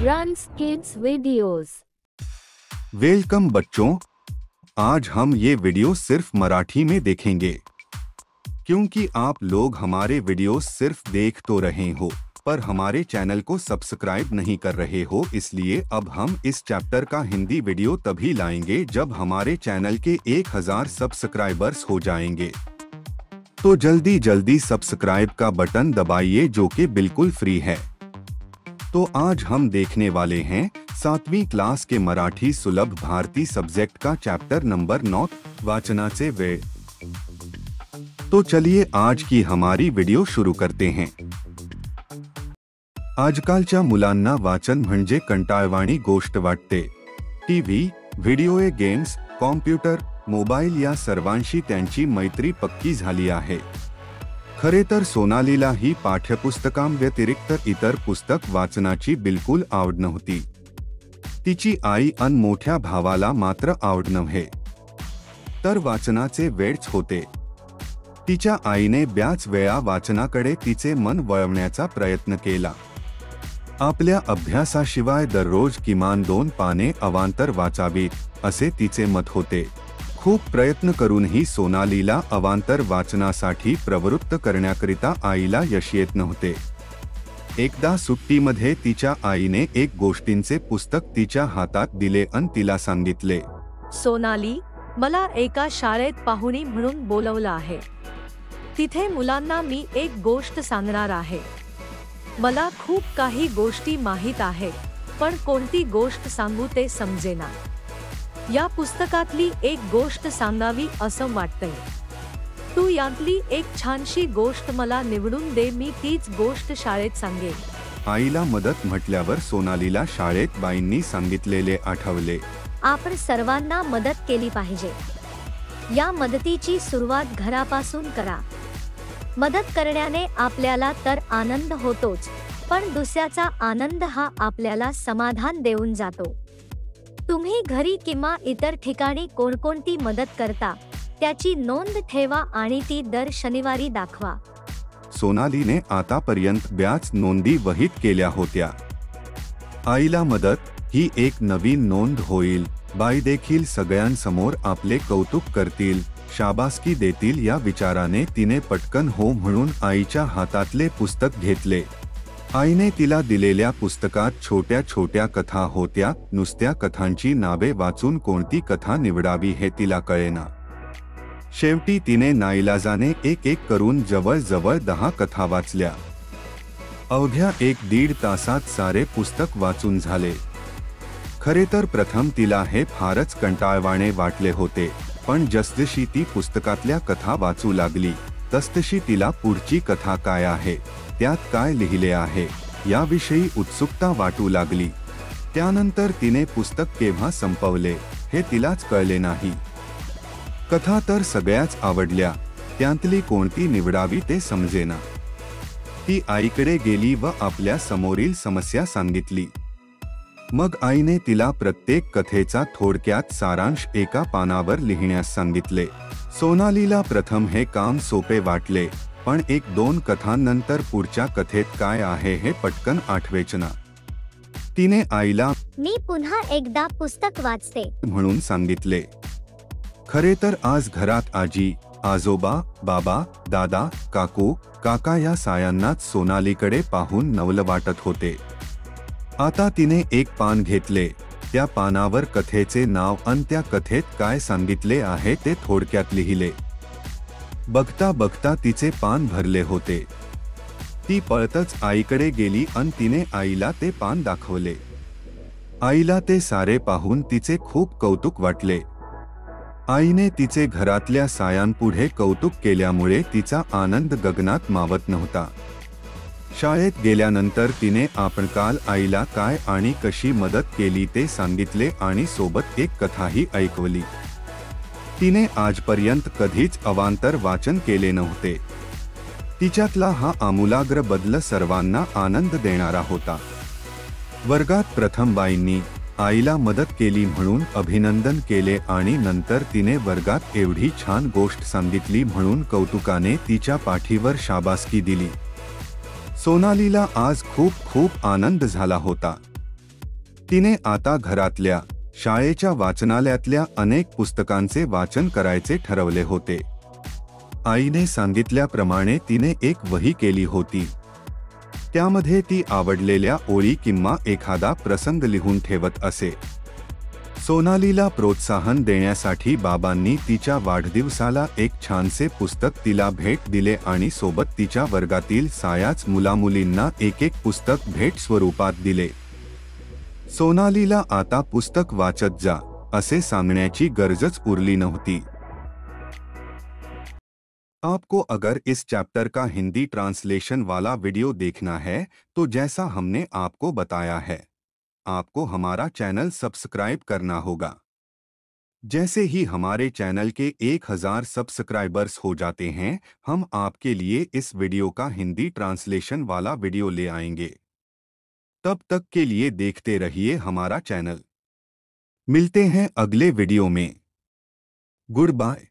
Runs Kids Videos। Welcome बच्चों, आज हम ये वीडियो सिर्फ मराठी में देखेंगे क्योंकि आप लोग हमारे वीडियो सिर्फ देख तो रहे हो पर हमारे चैनल को सब्सक्राइब नहीं कर रहे हो, इसलिए अब हम इस चैप्टर का हिंदी वीडियो तभी लाएंगे जब हमारे चैनल के 1000 सब्सक्राइबर्स हो जाएंगे। तो जल्दी जल्दी सब्सक्राइब का बटन दबाइए जो कि बिल्कुल फ्री है। तो आज हम देखने वाले हैं 7वीं क्लास के मराठी सुलभ भारती सब्जेक्ट का चैप्टर नंबर 9 वाचनाचे वेळ। तो चलिए आज की हमारी वीडियो शुरू करते हैं। आजकालच्या मुलांना वाचन म्हणजे कंटाळवाणी गोष्ट वाटते। TV, video games, computer, mobile या सर्वांशी त्यांची मैत्री पक्की झाली आहे। खरे तर सोनालीला ही पाठ्यपुस्तकांव्यतिरिक्त इतर पुस्तक वाचनाची बिलकुल आवड नव्हती। तिची आई अन मोठ्या भावाला मात्र आवड नव्हे तर वाचनाचे वेळच होते। तिच्या आईने बऱ्याच वेळा वाचनाकडे तिचे मन वळवण्याचा प्रयत्न केला। आपल्या अभ्यासाशिवाय दररोज किमान 2 पाने अवांतर वाचावीत असे तिचे मत होते। खूप प्रयत्न करूनही सोनालीला अवांतर वाचनासाठी प्रवृत्त करण्याकरिता आईला यश येत नव्हते। एकदा सुट्टीमध्ये तिच्या आईने एक गोष्टींचे पुस्तक तिच्या हातात दिले अन तिला सांगितले, सोनाली, मला एका शाळेत पाहुणी म्हणून बोलवलं आहे। तिथे मुलांना मी एक गोष्ट सांगणार आहे। मला खूप काही गोष्टी माहित आहेत, पण कोणती गोष्ट सांगू ते समजेना। या पुस्तकातली एक गोष्ट सांगावी असं वाटतंय। तू यातली एक छानशी गोष्ट मला निवडून दे, मी तीच गोष्ट शाळेत सांगेन। आईला मदत म्हटल्यावर सोनालीला शाळेत बाईंनी सांगितलेले आठवले। आपण सर्वांना मदत केली पाहिजे। या मदतीची सुरुवात घरापासून करा। मदत करण्याने आपल्याला तर आनंद होतोच, पण दुसऱ्याचा आनंद हा आपल्याला समाधान देऊन जातो। तुम्ही घरी किंवा इतर ठिकाणी कोणकोणती मदत करता त्याची नोंद ठेवा आणि ती दर शनिवारी दाखवा। सोनालीने आतापर्यंत बऱ्याच नोंदी वहीत केल्या होत्या। आईला मदत ही एक नवीन नोंद होईल। बाई देखील सगळ्यांसमोर आपले कौतुक करतील, शाबासकी देतील या विचाराने तिने पटकन हो म्हणून आईच्या हातातले पुस्तक घेतले। आईने तिला दिलेल्या पुस्तकात छोट्या छोट्या कथा होत्या। नुसत्या कथांची नावे वाचून कोणती कथा निवडावी हे तिला कळेना। शेवटी तिने नाईलाजाने एक एक करून जवळजवळ 10 कथा वाचल्या। अवघ्या 1-1.5 तासात सारे पुस्तक वाचून झाले। खरे तर प्रथम तिला हे फारच कंटाळवाणे वाटले होते, पण जसजशी ती पुस्तकातल्या कथा वाचू लागली तसतशी तिला पुढची कथा काय आहे, त्यात काय लिहिले आहे याविषयी उत्सुकता वाटू लागली। त्यानंतर तिने पुस्तक केव्हा संपवले हे तिलाच कळले नाही। कथा तर सगळ्याच आवडल्या, त्यातली कोणती निवडावी ते समजेना। ती आईकडे गेली व आपल्या समोरील समस्या सांगितली। मग आईने तिला प्रत्येक कथेचा थोडक्यात सारांश एका पानावर लिहिण्यास सांगितले। सोनालीला प्रथम हे काम सोपे वाटले, पण 1-2 कथांनंतर पुढच्या कथेत काय आहे हे पटकन आठवेचना। तिने आईला मी पुन्हा एकदा पुस्तक वाचते म्हणून सांगितले। खरे तर आज घरात आजी, आजोबा, बाबा, दादा, काकू, काका या सायांनाच सोनालीकडे पाहून नवल वाटत होते। आता तिने एक पान घेतले, त्या पानावर कथेचे नाव अन त्या कथेत काय सांगितले आहे ते थोडक्यात लिहिले। बघता बघता तिचे पान भरले होते। ती पळतच आईकडे गेली अन तिने आईला ते पान दाखवले। आईला ते सारे पाहून तिचे खूप कौतुक वाटले। आईने तिचे घरातल्या सायांपुढे कौतुक केल्यामुळे तिचा आनंद गगनात मावत नव्हता। शाळेत गेल्यानंतर तिने आपण काल आईला काय आणि कशी मदत केली ते सांगितले आणि सोबत एक कथाही ऐकवली। तिने आजपर्यंत कधीच अवांतर वाचन केले नव्हते। तिच्यातला हा आमूलाग्र बदल सर्वांना आनंद देणारा होता। वर्गात प्रथम बाईंनी आईला मदत केली म्हणून अभिनंदन केले आणि नंतर तिने वर्गात एवढी छान गोष्ट सांगितली म्हणून कौतुकाने तिच्या पाठीवर शाबासकी दिली। सोनालीला आज खूप खूप आनंद झाला होता। तिने आता घरातल्या शाळेच्या वाचनालयातल्या अनेक पुस्तकांचे वाचन करायचे ठरवले होते. आईने सांगितल्याप्रमाणे तिने एक वही केली होती. त्यामध्ये ती आवडलेल्या ओळी किंवा एखादा प्रसंग लिहून ठेवत असे. सोनालीला प्रोत्साहन देण्यासाठी बाबांनी तिच्या वाढदिवसाला एक छानसे पुस्तक तिला भेट दिले आणि सोबत तिच्या वर्गातील सायाच मुलामुलींना एक पुस्तक भेट स्वरूपात दिले. सोनालीला आता पुस्तक वाचत जा असे सांगण्याची गरजच उरली नव्हती. आपको अगर इस चैप्टर का हिंदी ट्रांसलेशन वाला वीडियो देखना है तो जैसा हमने आपको बताया है, आपको हमारा चैनल सब्सक्राइब करना होगा. जैसे ही हमारे चैनल के 1000 सब्सक्राइबर्स हो जाते हैं, हम आपके लिए इस वीडियो का हिंदी ट्रांसलेशन वाला वीडियो ले आएंगे. तब तक के लिए देखते रहिए हमारा चैनल. मिलते हैं अगले वीडियो में. Good bye.